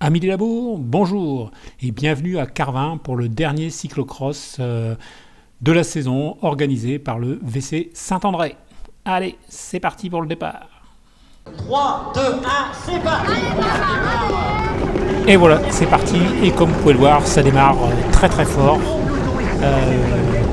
Amis des labos, bonjour et bienvenue à Carvin pour le dernier cyclocross de la saison organisé par le VC Saint-André. Allez, c'est parti pour le départ. 3, 2, 1, c'est parti. Et voilà, c'est parti. Et comme vous pouvez le voir, ça démarre très très fort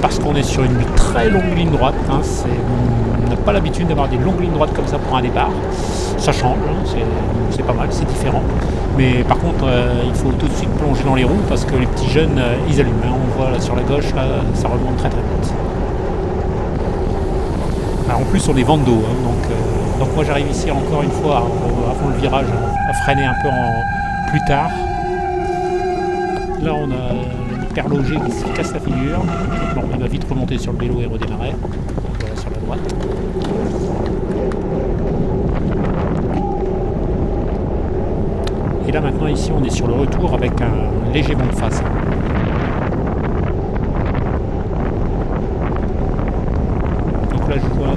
parce qu'on est sur une très longue ligne droite. On n'a pas l'habitude d'avoir des longues lignes droites comme ça pour un départ. Ça change, c'est pas mal, c'est différent. Mais par contre, il faut tout de suite plonger dans les roues parce que les petits jeunes, ils allument. On voit là sur la gauche, là, ça remonte très très vite. Alors, en plus, on est vent d'eau, donc moi j'arrive ici encore une fois avant le virage à freiner un peu plus tard. Là, on a le père Loger qui se casse la figure. Bon, il va vite remonter sur le vélo et redémarrer. Voilà, sur la droite. Et là maintenant ici on est sur le retour avec un léger vent de face. Donc là je vois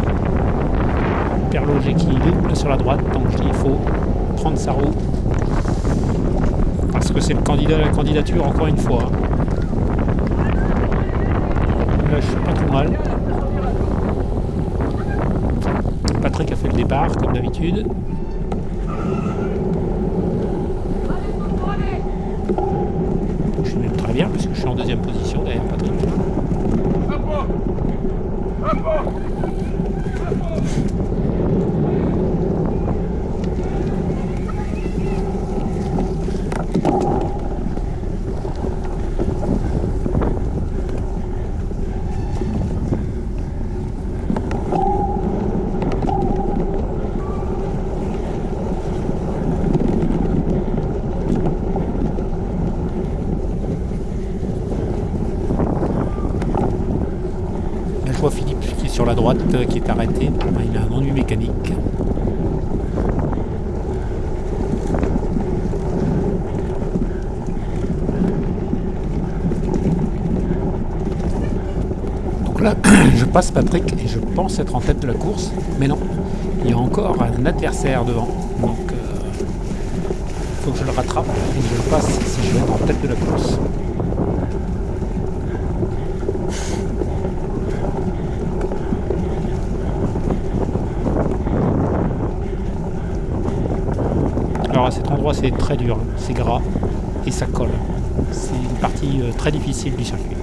Père Loger qui double sur la droite, donc je dis il faut prendre sa roue. Parce que c'est le candidat à la candidature encore une fois. Là je suis pas trop mal. Patrick a fait le départ comme d'habitude. Je suis même très bien parce que je suis en deuxième position derrière Patrick. Je vois Philippe qui est sur la droite, qui est arrêté. Il a un ennui mécanique. Donc là, je passe Patrick et je pense être en tête de la course. Mais non, il y a encore un adversaire devant. Donc, il faut que je le rattrape et que je le passe si je veux être en tête de la course. Alors à cet endroit c'est très dur, c'est gras et ça colle. C'est une partie très difficile du circuit.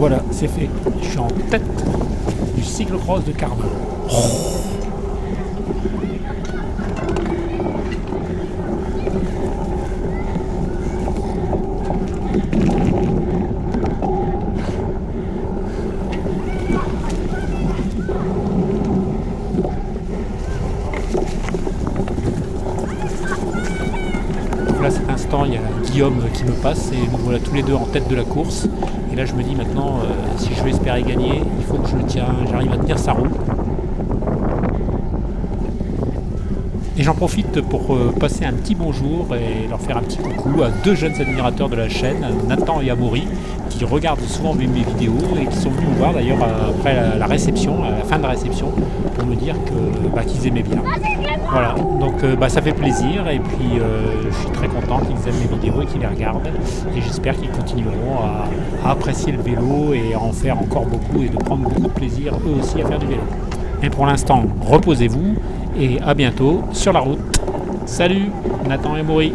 Voilà, c'est fait. Je suis en tête du cyclocross de Carvin. Donc là, à cet instant, il y a Guillaume qui me passe et nous voilà tous les deux en tête de la course. Et là, je me dis maintenant, si je veux espérer gagner, il faut que j'arrive à tenir sa roue. Et j'en profite pour passer un petit bonjour et leur faire un petit coucou à deux jeunes admirateurs de la chaîne, Nathan et Amaury, qui regardent souvent mes vidéos et qui sont venus me voir d'ailleurs après la réception, à la fin de la réception, pour me dire qu'ils aimaient bien. Voilà, donc ça fait plaisir et puis je suis très content qu'ils aiment mes vidéos et qu'ils les regardent. Et j'espère qu'ils continueront à apprécier le vélo et à en faire encore beaucoup et de prendre beaucoup de plaisir eux aussi à faire du vélo. Mais pour l'instant, reposez-vous et à bientôt sur la route. Salut, Nathan et Amaury.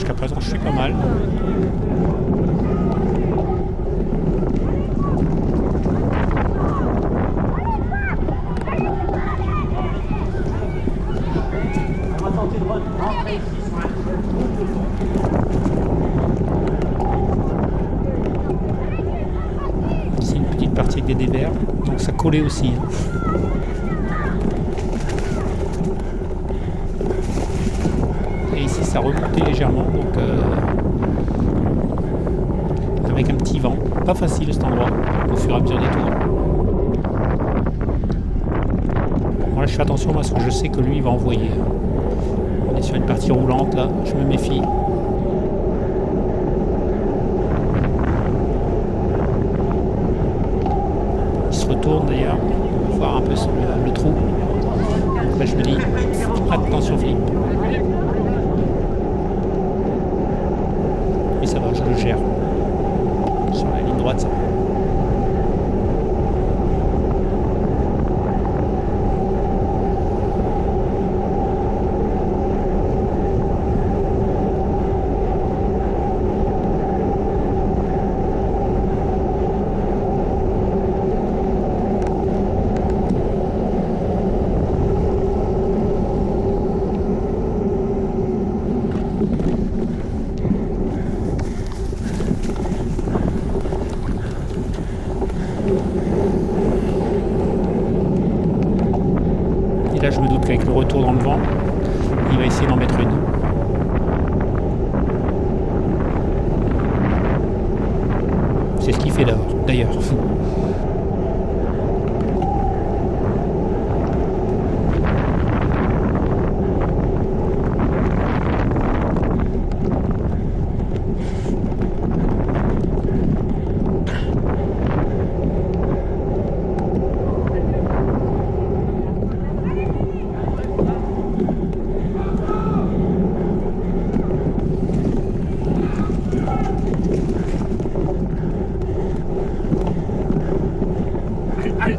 Jusqu'à présent, je suis pas mal. On va tenter de rentrer ici sur un Ici, une petite partie avec des dévers. Donc ça collait aussi. Et ici, ça remontait légèrement. Donc avec un petit vent. Pas facile cet endroit, au fur et à mesure des tours. Bon, là, je fais attention parce que je sais que lui, il va envoyer. On est sur une partie roulante, là. Je me méfie. Il se retourne, d'ailleurs, pour voir un peu le trou. Donc là, je me dis, attention, Philippe. Et ça va, je le gère. Sur la ligne droite, ça va. Et là, je me doute qu'avec le retour dans le vent, il va essayer d'en mettre une. C'est ce qu'il fait d'ailleurs.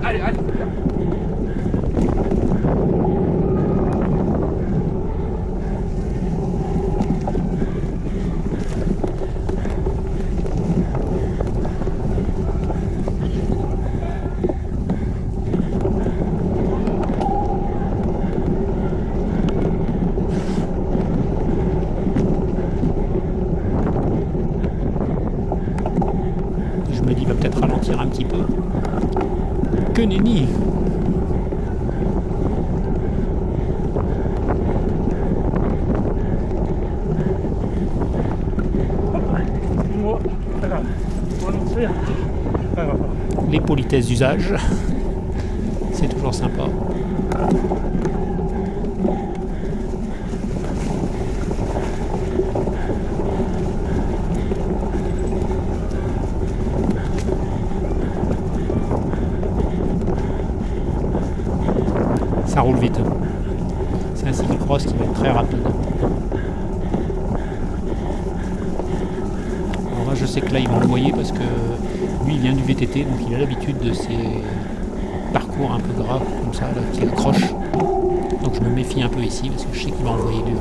Allez. Je me dis, il va peut-être ralentir un petit peu. Que nenni! Les politesses d'usage, c'est toujours sympa. Ça roule vite. C'est un cyclocross qui va être très rapide. Alors là, je sais que là, ils vont envoyer parce que lui, il vient du VTT, donc il a l'habitude de ces parcours un peu graves comme ça, là, qui accrochent. Donc je me méfie un peu ici parce que je sais qu'il va envoyer dur.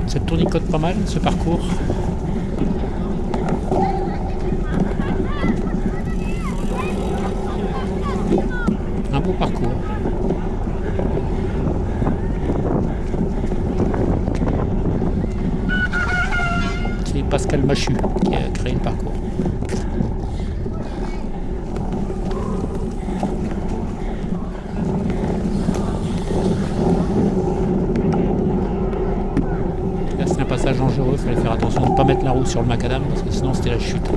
Ça tournicote pas mal ce parcours. Un beau parcours. C'est Pascal Machu qui a créé le parcours. C'est un passage dangereux, il fallait faire attention de ne pas mettre la roue sur le macadam parce que sinon c'était la chute.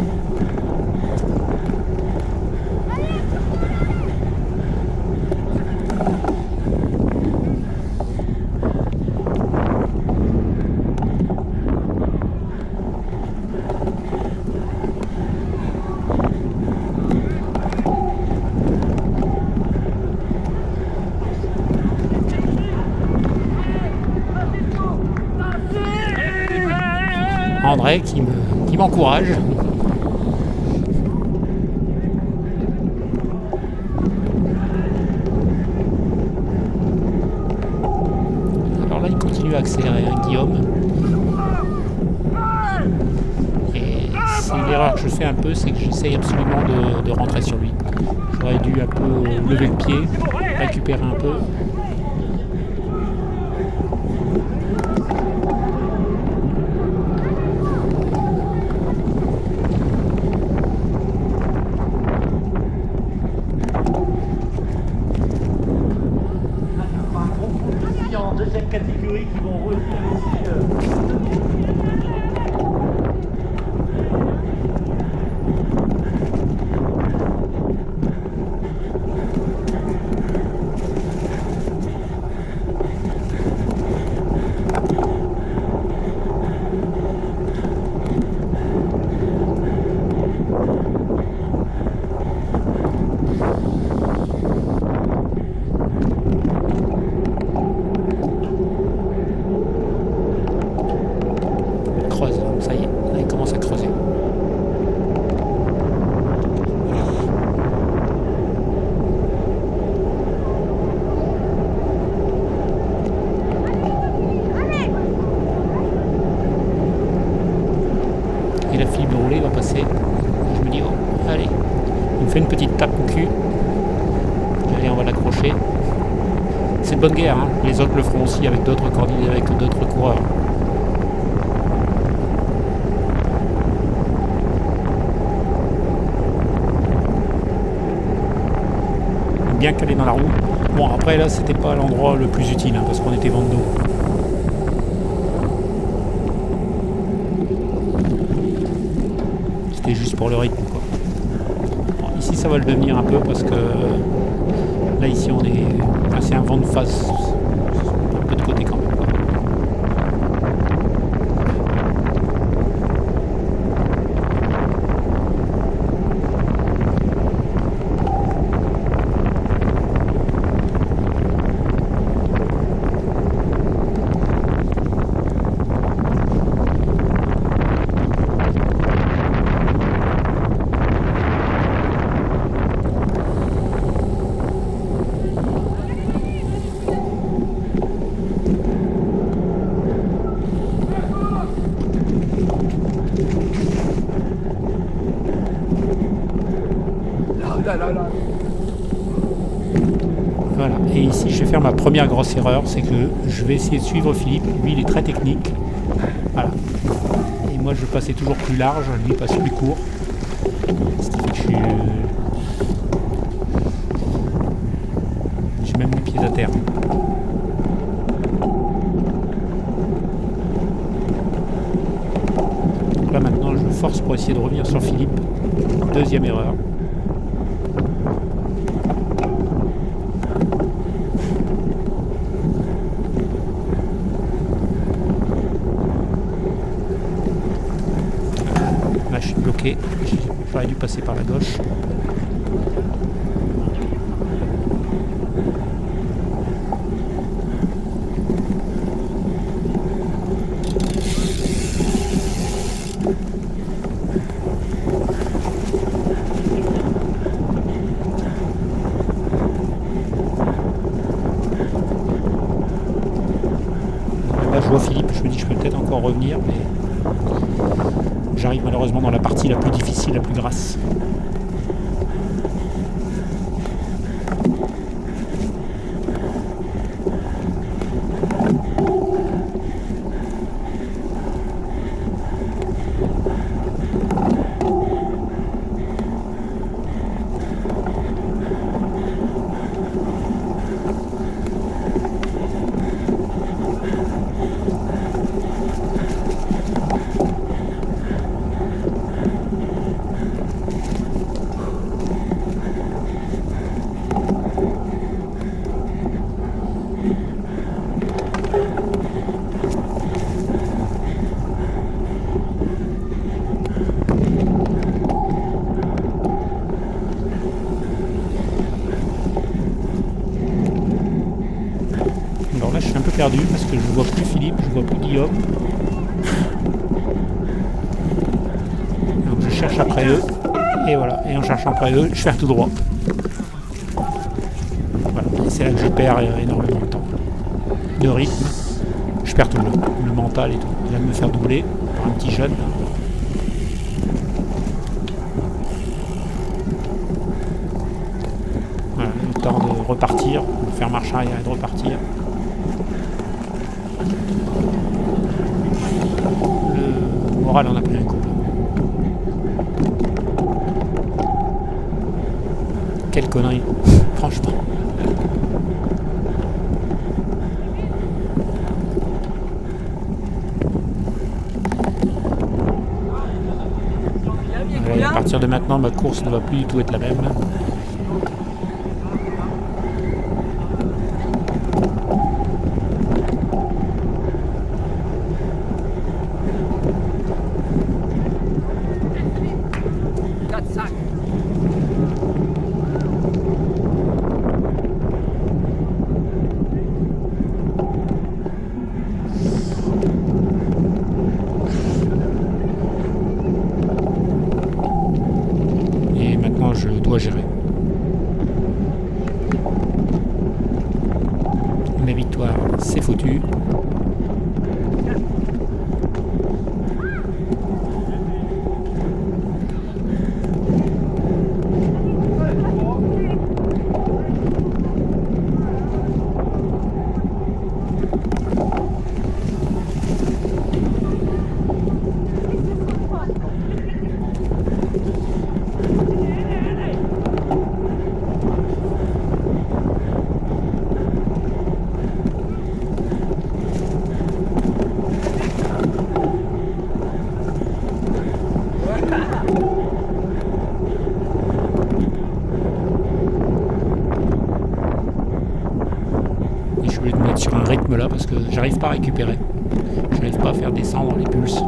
vrai qui m'encourage. Alors là, il continue à accélérer, hein, Guillaume. Et c'est l'erreur que je fais un peu, c'est que j'essaye absolument de rentrer sur lui. J'aurais dû un peu lever le pied, récupérer un peu. En deuxième catégorie qui vont revenir ici. Creuse, ça y est, là, il commence à creuser. Et la Philippe de rouler va passer. Je me dis, oh, allez, il me fait une petite tape au cul. Allez, on va l'accrocher. C'est de bonne guerre, hein. Les autres le feront aussi avec d'autres coordinés, avec d'autres coureurs. Bien calé dans la roue. Bon, après là, c'était pas l'endroit le plus utile, hein, parce qu'on était vent de dos. C'était juste pour le rythme, quoi. Bon, ici, ça va le devenir un peu parce que là, ici, on est. Enfin, c'est un vent de face, un peu de côté quand même, quoi. Voilà, et ici je vais faire ma première grosse erreur, c'est que je vais essayer de suivre Philippe, lui il est très technique, voilà, et moi je passais toujours plus large, lui il passe plus court, ce qui fait que j'ai même les pieds à terre. Donc là maintenant je force pour essayer de revenir sur Philippe, deuxième erreur. Là je suis bloqué, j'aurais dû passer par la gauche. Là je vois Philippe, je me dis que je peux peut-être encore revenir, mais j'arrive malheureusement dans la partie la plus difficile, la plus grasse. Alors là je suis un peu perdu parce que je vois plus Philippe, je vois plus Guillaume. cherche après eux. Et voilà, et en cherchant après eux, je perds tout droit. Voilà, et c'est là que je perds énormément de temps. De rythme, je perds tout le mental et tout. Il vient de me faire doubler par un petit jeune. Voilà, le temps de repartir, de faire marche arrière et de repartir. Le moral en a pris un coup. Quelle connerie, franchement. Et à partir de maintenant, ma course ne va plus du tout être la même. Et maintenant, je dois gérer. Ma victoire, c'est foutu. Et je suis obligé de me mettre sur un rythme là parce que j'arrive pas à récupérer. J'arrive pas à faire descendre les pulses.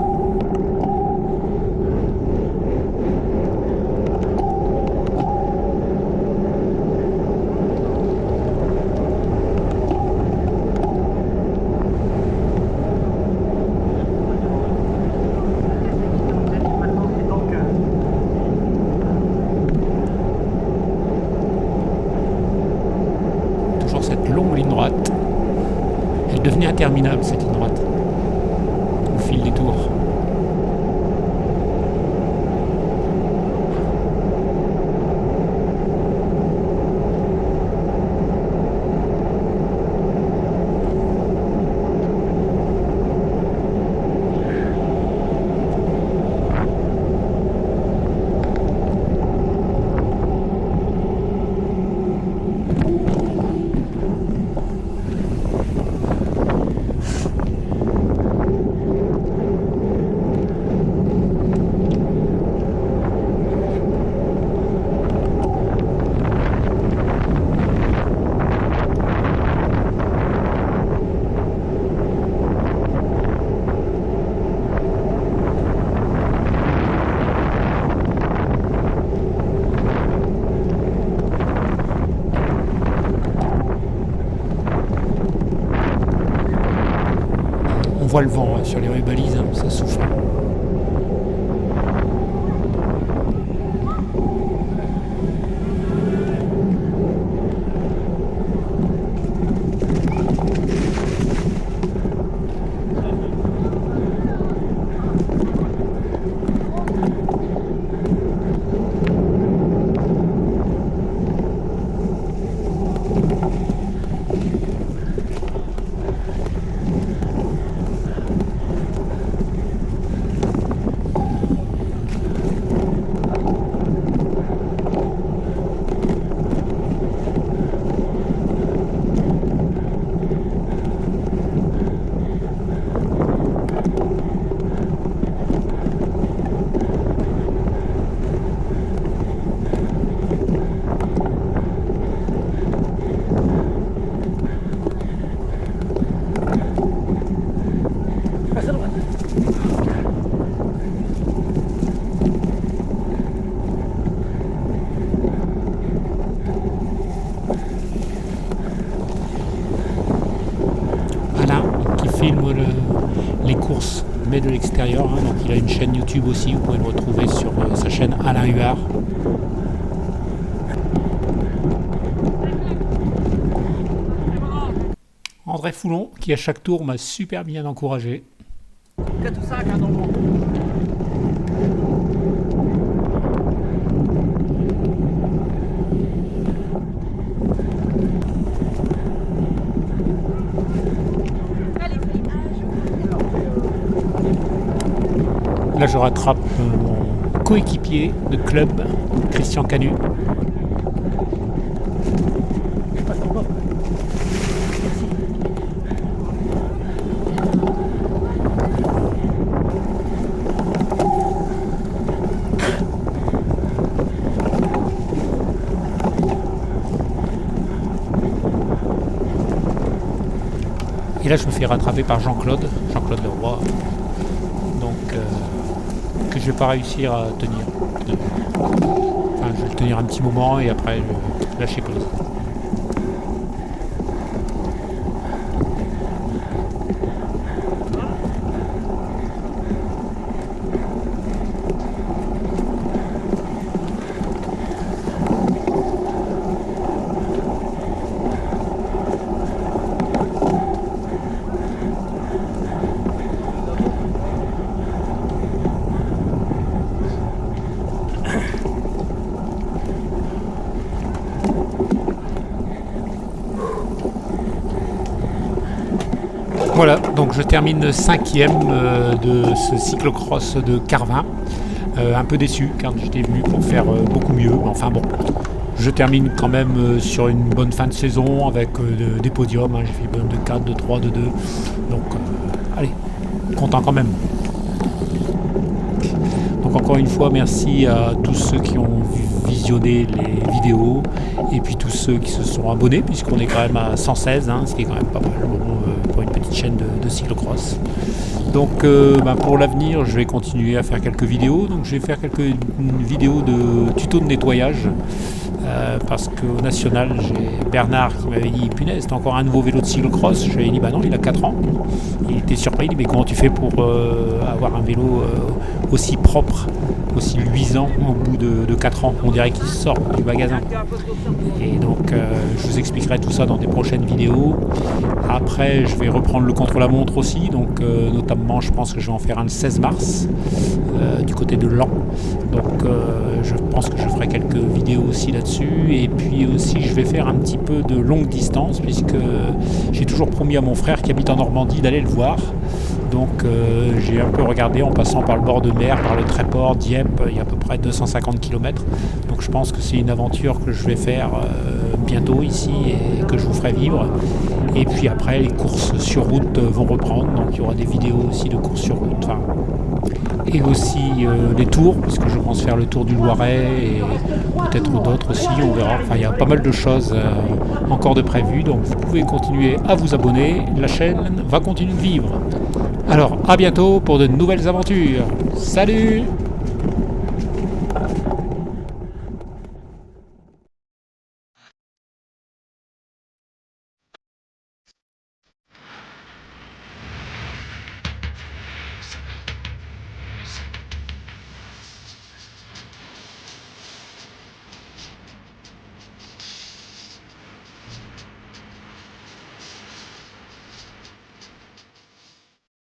Toujours cette longue ligne droite. Elle devenait interminable cette ligne droite. Au fil des tours. On voit le vent sur les balises, ça souffle. Filme les courses mais de l'extérieur. Hein. Donc il a une chaîne YouTube aussi, vous pouvez le retrouver sur sa chaîne Alain Huard. André Foulon, qui à chaque tour m'a super bien encouragé. Que tout ça, quand on... Là, je rattrape mon coéquipier de club, Christian Canu. Et là, je me fais rattraper par Jean-Claude Leroy. Donc, que je vais pas réussir à tenir. Enfin, je vais le tenir un petit moment et après, je vais lâcher prise. Voilà, donc je termine 5e de ce cyclocross de Carvin. Un peu déçu car j'étais venu pour faire beaucoup mieux, mais enfin bon. Je termine quand même sur une bonne fin de saison avec des podiums. Hein. J'ai fait de 4, de 3, de 2. Donc allez, content quand même. Donc encore une fois, merci à tous ceux qui ont visionné les vidéos et puis tous ceux qui se sont abonnés, puisqu'on est quand même à 116, hein, ce qui est quand même pas mal pour une petite chaîne de cyclocross. Donc pour l'avenir, je vais continuer à faire quelques vidéos. Donc je vais faire quelques vidéos de tuto de nettoyage. Parce qu'au national, j'ai Bernard qui m'avait dit punaise, t'as encore un nouveau vélo de cyclocross. Je lui ai dit bah non, il a 4 ans. Il était surpris, il dit mais comment tu fais pour avoir un vélo aussi propre, aussi luisant au bout de 4 ans? On dirait qu'il sort du magasin. Et donc je vous expliquerai tout ça dans des prochaines vidéos. Après, je vais reprendre le contre-la-montre aussi, donc notamment je pense que je vais en faire un le 16 mars du côté de Laon. Donc je pense que je ferai quelques vidéos aussi là-dessus. Et puis aussi je vais faire un petit peu de longue distance, puisque j'ai toujours promis à mon frère qui habite en Normandie d'aller le voir. Donc j'ai un peu regardé en passant par le bord de mer, par le Tréport, Dieppe, il y a à peu près 250 km. Donc je pense que c'est une aventure que je vais faire bientôt ici et que je vous ferai vivre. Et puis après les courses sur route vont reprendre, donc il y aura des vidéos aussi de courses sur route. Enfin, et aussi les tours, puisque je pense faire le tour du Loiret et peut-être d'autres aussi, on verra. Enfin, il y a pas mal de choses encore de prévues, donc vous pouvez continuer à vous abonner, la chaîne va continuer de vivre. Alors à bientôt pour de nouvelles aventures. Salut!